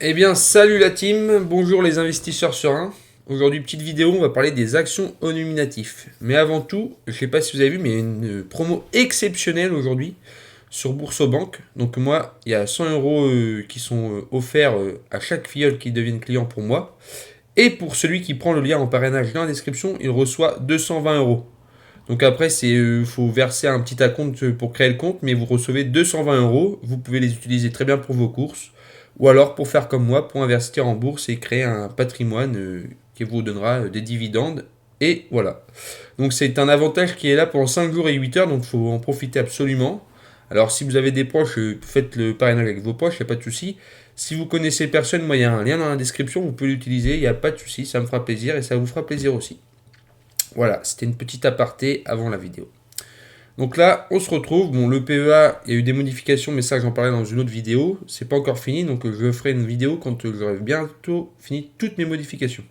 Eh bien, salut la team, bonjour les investisseurs sereins. Aujourd'hui, petite vidéo, on va parler des actions au nominatif. Mais avant tout, je ne sais pas si vous avez vu, mais il y a une promo exceptionnelle aujourd'hui sur Boursorama. Donc moi, il y a 100 euros qui sont offerts à chaque filleul qui devienne client pour moi. Et pour celui qui prend le lien en parrainage dans la description, il reçoit 220 euros. Donc après, faut verser un petit acompte pour créer le compte, mais vous recevez 220 euros. Vous pouvez les utiliser très bien pour vos courses, ou alors pour faire comme moi, pour investir en bourse et créer un patrimoine qui vous donnera des dividendes. Et voilà. Donc c'est un avantage qui est là pendant 5 jours et 8 heures, donc il faut en profiter absolument. Alors si vous avez des proches, faites le parrainage avec vos proches, il n'y a pas de souci. Si vous connaissez personne, moi il y a un lien dans la description, vous pouvez l'utiliser, il n'y a pas de souci, ça me fera plaisir et ça vous fera plaisir aussi. Voilà, c'était une petite aparté avant la vidéo. Donc là, on se retrouve. Bon, le PEA, il y a eu des modifications, mais ça, j'en parlais dans une autre vidéo. C'est pas encore fini, donc je ferai une vidéo quand j'aurai bientôt fini toutes mes modifications.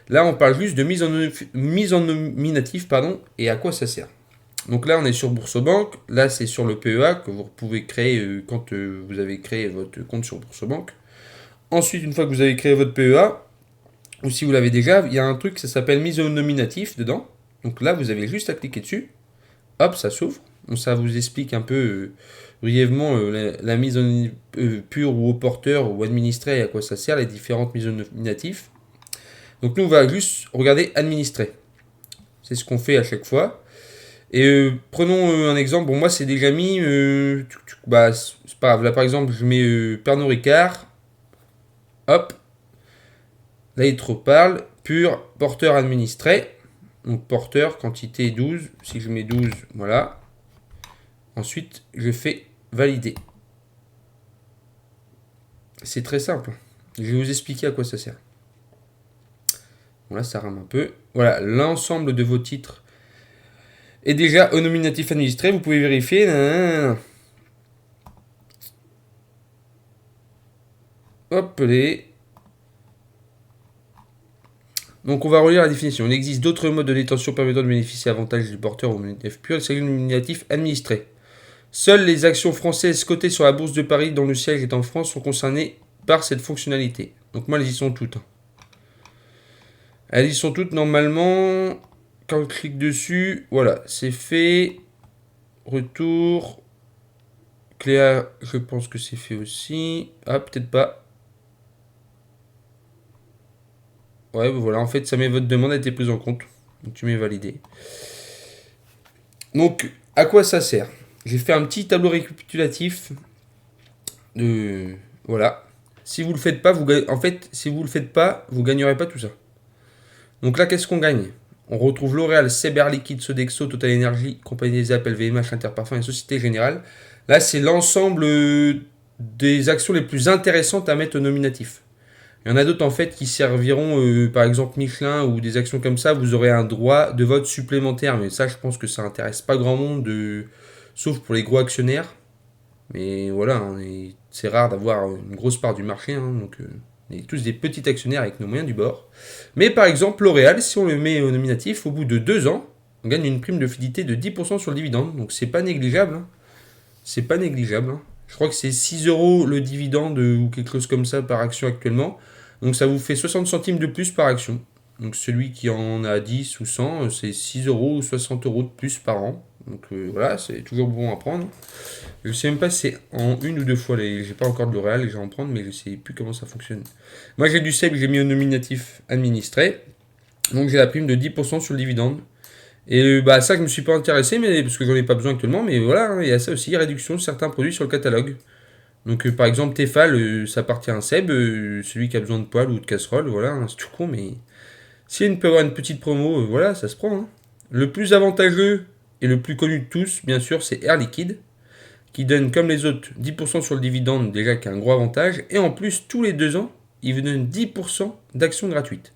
Là, on parle juste de mise en nominatif, pardon, et à quoi ça sert. Donc là, on est sur Boursorama. Là, c'est sur le PEA que vous pouvez créer quand vous avez créé votre compte sur Boursorama. Ensuite, une fois que vous avez créé votre PEA, ou si vous l'avez déjà, il y a un truc, ça s'appelle mise au nominatif dedans. Donc là, vous avez juste à cliquer dessus. Hop, ça s'ouvre. Donc ça vous explique un peu brièvement la mise en pure ou au porteur ou administré, à quoi ça sert, les différentes mises au nominatif. Donc nous, on va juste regarder administrer. C'est ce qu'on fait à chaque fois. Et prenons un exemple. Bon, moi, c'est déjà mis. Bah, c'est pas grave. Là, par exemple, je mets Pernod Ricard. Hop, là, il te reparle. Pur, porteur administré. Donc, porteur, quantité 12. Si je mets 12, voilà. Ensuite, je fais valider. C'est très simple. Je vais vous expliquer à quoi ça sert. Bon, là, ça rame un peu. Voilà, l'ensemble de vos titres est déjà au nominatif administré. Vous pouvez vérifier. Hop, les. Donc on va relire la définition. Il existe d'autres modes de détention permettant de bénéficier avantages du porteur au nominatif pur, c'est le nominatif administré. Seules les actions françaises cotées sur la bourse de Paris dont le siège est en France sont concernées par cette fonctionnalité. Donc moi elles y sont toutes. Elles y sont toutes normalement. Quand je clique dessus, voilà, c'est fait. Retour. Cléa, je pense que c'est fait aussi. Ah, peut-être pas. Ouais, voilà, en fait, ça met votre demande a été prise en compte. Donc tu mets validé. Donc, à quoi ça sert? J'ai fait un petit tableau récapitulatif de. Voilà. Si vous le faites pas, en fait, si vous le faites pas, vous gagnerez pas tout ça. Donc là, qu'est-ce qu'on gagne? On retrouve L'Oréal, Seber Liquide, Sodexo, Total Energy, Compagnie des Appels, VMH, Interparfums et Société Générale. Là, c'est l'ensemble des actions les plus intéressantes à mettre au nominatif. Il y en a d'autres en fait qui serviront, par exemple Michelin ou des actions comme ça, vous aurez un droit de vote supplémentaire. Mais ça, je pense que ça intéresse pas grand monde, sauf pour les gros actionnaires. Mais voilà, c'est rare d'avoir une grosse part du marché. Donc, on est tous des petits actionnaires avec nos moyens du bord. Mais par exemple, L'Oréal, si on le met au nominatif, au bout de 2 ans, on gagne une prime de fidélité de 10% sur le dividende. Donc c'est pas négligeable. C'est pas négligeable. Je crois que c'est 6 euros le dividende ou quelque chose comme ça par action actuellement. Donc ça vous fait 60 centimes de plus par action. Donc celui qui en a 10 ou 100, c'est 6 euros ou 60 euros de plus par an. Donc voilà, c'est toujours bon à prendre. Je sais même pas si c'est en une ou deux fois. J'ai pas encore de L'Oréal et je vais en prendre, mais je sais plus comment ça fonctionne. Moi j'ai du SEB, j'ai mis au nominatif administré. Donc j'ai la prime de 10% sur le dividende. Et bah ça je me suis pas intéressé, mais parce que j'en ai pas besoin actuellement, mais voilà, il y a ça aussi, réduction de certains produits sur le catalogue. Donc par exemple Tefal, ça appartient à un Seb, celui qui a besoin de poêle ou de casserole, voilà, c'est tout con, mais si il peut avoir une petite promo, voilà, ça se prend. Le plus avantageux et le plus connu de tous, bien sûr, c'est Air Liquide, qui donne comme les autres 10% sur le dividende, déjà qui a un gros avantage, et en plus tous les 2 ans, il vous donne 10% d'actions gratuites,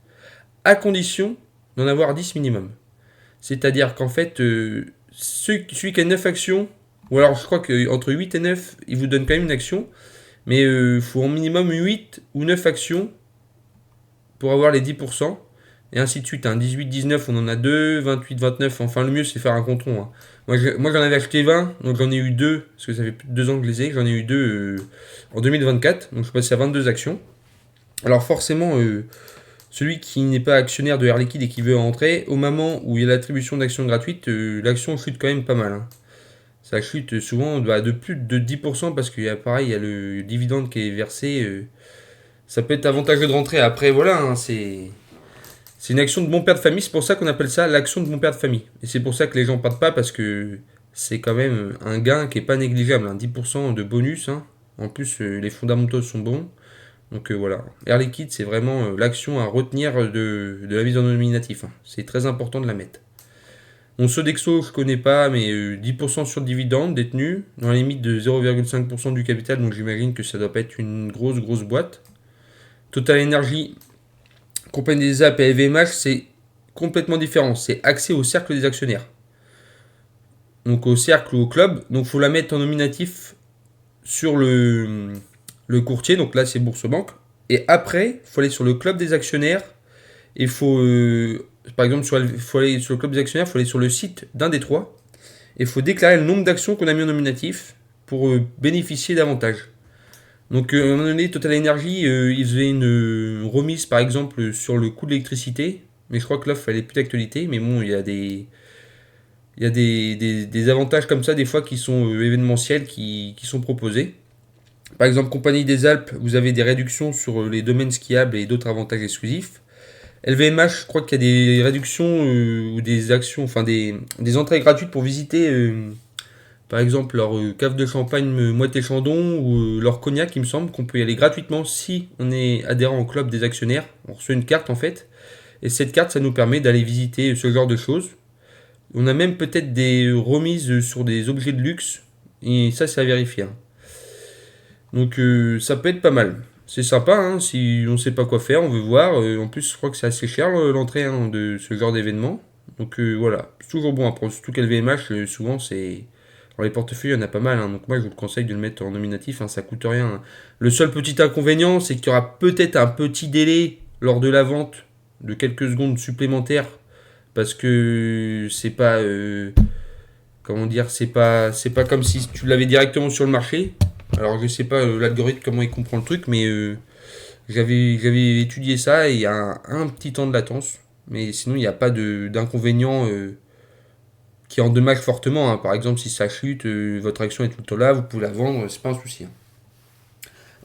à condition d'en avoir 10 minimum. C'est-à-dire qu'en fait, celui qui a 9 actions, ou alors je crois qu'entre 8 et 9, il vous donne quand même une action, mais il faut au minimum 8 ou 9 actions pour avoir les 10%. et ainsi de suite. 18-19, on en a 2, 28-29, enfin le mieux c'est faire un compte-rond. Moi j'en avais acheté 20, donc j'en ai eu 2, parce que ça fait plus de 2 ans que je les ai, j'en ai eu 2 en 2024, donc je suis passé à 22 actions. Alors forcément, celui qui n'est pas actionnaire de Air Liquide et qui veut entrer, au moment où il y a l'attribution d'actions gratuites, l'action chute quand même pas mal, hein. Ça chute souvent de plus de 10% parce qu'il y a pareil, il y a le dividende qui est versé. Ça peut être avantageux de rentrer. Après, voilà, hein, c'est une action de bon père de famille. C'est pour ça qu'on appelle ça l'action de bon père de famille. Et c'est pour ça que les gens partent pas parce que c'est quand même un gain qui est pas négligeable, hein, 10% de bonus, hein. En plus, les fondamentaux sont bons. Donc voilà. Air Liquide, c'est vraiment l'action à retenir de la mise en nominatif, hein. C'est très important de la mettre. Mon Sodexo, je connais pas, mais 10% sur dividende détenu, dans la limite de 0,5% du capital, donc j'imagine que ça doit pas être une grosse boîte. Total Energy, compagnie des Alpes et LVMH, c'est complètement différent. C'est axé au cercle des actionnaires. Donc au cercle ou au club. Donc il faut la mettre en nominatif sur le courtier. Donc là, c'est Bourse Banque. Et après, il faut aller sur le club des actionnaires. Il faut, par exemple, faut aller sur le club des actionnaires, il faut aller sur le site d'un des trois. Et il faut déclarer le nombre d'actions qu'on a mis en nominatif pour bénéficier davantage. Donc, à un moment donné, Total Energy, ils faisaient une remise, par exemple, sur le coût de l'électricité. Mais je crois que l'offre, elle est plus d'actualité. Mais bon, il y a des avantages comme ça, des fois, qui sont événementiels, qui sont proposés. Par exemple, Compagnie des Alpes, vous avez des réductions sur les domaines skiables et d'autres avantages exclusifs. LVMH, je crois qu'il y a des réductions ou des actions, enfin des entrées gratuites pour visiter, par exemple, leur cave de champagne Moët Chandon ou leur cognac, il me semble qu'on peut y aller gratuitement si on est adhérent au club des actionnaires. On reçoit une carte en fait. Et cette carte, ça nous permet d'aller visiter ce genre de choses. On a même peut-être des remises sur des objets de luxe. Et ça, c'est à vérifier, hein. Donc ça peut être pas mal. C'est sympa, hein, si on sait pas quoi faire, on veut voir. En plus, je crois que c'est assez cher l'entrée, hein, de ce genre d'événement. Donc voilà, c'est toujours bon à prendre. Surtout qu'LVMH, souvent, c'est. Dans les portefeuilles, il y en a pas mal, hein, donc moi, je vous conseille de le mettre en nominatif, hein, ça coûte rien, hein. Le seul petit inconvénient, c'est qu'il y aura peut-être un petit délai lors de la vente de quelques secondes supplémentaires. Parce que c'est pas. Comment dire, c'est pas comme si tu l'avais directement sur le marché. Alors je sais pas l'algorithme comment il comprend le truc, mais j'avais étudié ça et il y a un petit temps de latence. Mais sinon il n'y a pas d'inconvénient qui endommage fortement, hein. Par exemple si ça chute, votre action est tout le temps là, vous pouvez la vendre, c'est pas un souci, hein.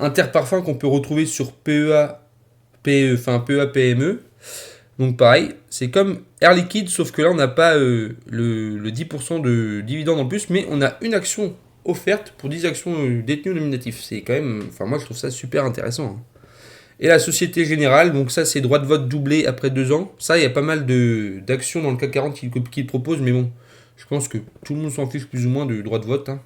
Interparfum qu'on peut retrouver sur PEA PME. Donc pareil, c'est comme Air Liquide, sauf que là on n'a pas le 10% de dividende en plus, mais on a une action offerte pour 10 actions détenues nominatifs. C'est quand même, enfin moi je trouve ça super intéressant, hein. Et la Société Générale, donc ça c'est droit de vote doublé après 2 ans. Ça il y a pas mal d'actions dans le CAC 40 qui proposent, mais bon, je pense que tout le monde s'en fiche plus ou moins du droit de vote, hein.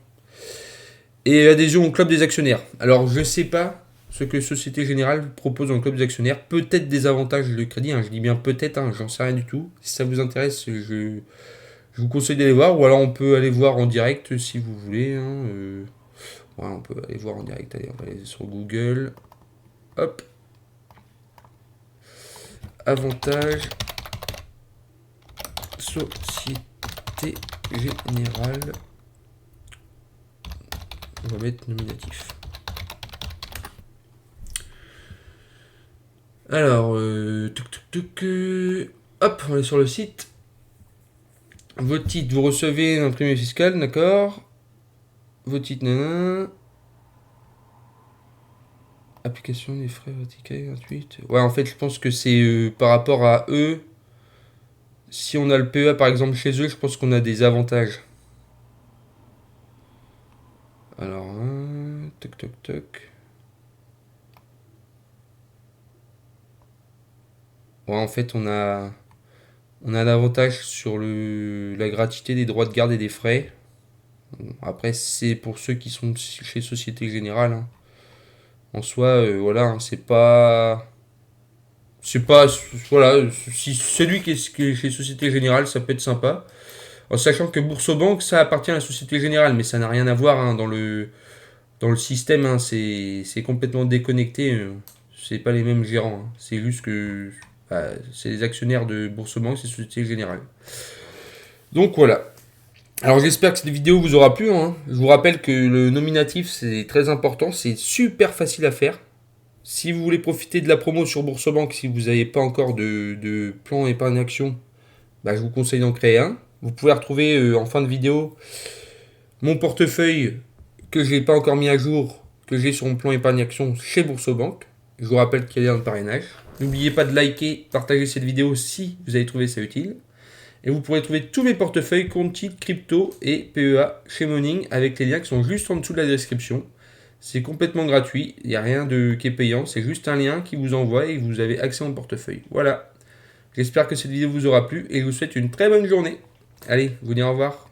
Et adhésion au club des actionnaires. Alors je sais pas ce que Société Générale propose dans le club des actionnaires. Peut-être des avantages de crédit, hein, je dis bien peut-être, hein, j'en sais rien du tout. Si ça vous intéresse, je vous conseille d'aller voir, ou alors on peut aller voir en direct si vous voulez, hein. Ouais, on peut aller voir en direct. Allez, on va aller sur Google. Hop. Avantages Société Générale. On va mettre nominatif. Alors, hop, on est sur le site. Vos titres, vous recevez un imprimé fiscal, d'accord. Vos titres, nanana. Application des frais verticaux gratuites. Ouais, en fait, je pense que c'est par rapport à eux. Si on a le PEA par exemple chez eux, je pense qu'on a des avantages. Alors, toc toc toc. Ouais, en fait, on a un avantage sur la gratuité des droits de garde et des frais. Bon, après, c'est pour ceux qui sont chez Société Générale, hein. En soi, voilà, hein, c'est pas. C'est pas. Voilà, si celui qui est chez Société Générale, ça peut être sympa. En sachant que Boursorama, ça appartient à la Société Générale, mais ça n'a rien à voir, hein, dans le système, hein, c'est complètement déconnecté. C'est pas les mêmes gérants, hein. C'est juste que. c'est les actionnaires de Boursorama, c'est Société Générale. Donc voilà. Alors j'espère que cette vidéo vous aura plu, hein. Je vous rappelle que le nominatif c'est très important, c'est super facile à faire. Si vous voulez profiter de la promo sur Boursorama, si vous n'avez pas encore de plan épargne action, je vous conseille d'en créer un. Vous pouvez retrouver en fin de vidéo mon portefeuille que je n'ai pas encore mis à jour, que j'ai sur mon plan épargne action chez Boursobank. Je vous rappelle qu'il y a un parrainage. N'oubliez pas de liker, partager cette vidéo si vous avez trouvé ça utile. Et vous pourrez trouver tous mes portefeuilles, compte titres, crypto et PEA chez Morning avec les liens qui sont juste en dessous de la description. C'est complètement gratuit, il n'y a rien qui est payant, c'est juste un lien qui vous envoie et vous avez accès à mon portefeuille. Voilà. J'espère que cette vidéo vous aura plu et je vous souhaite une très bonne journée. Allez, je vous dis au revoir.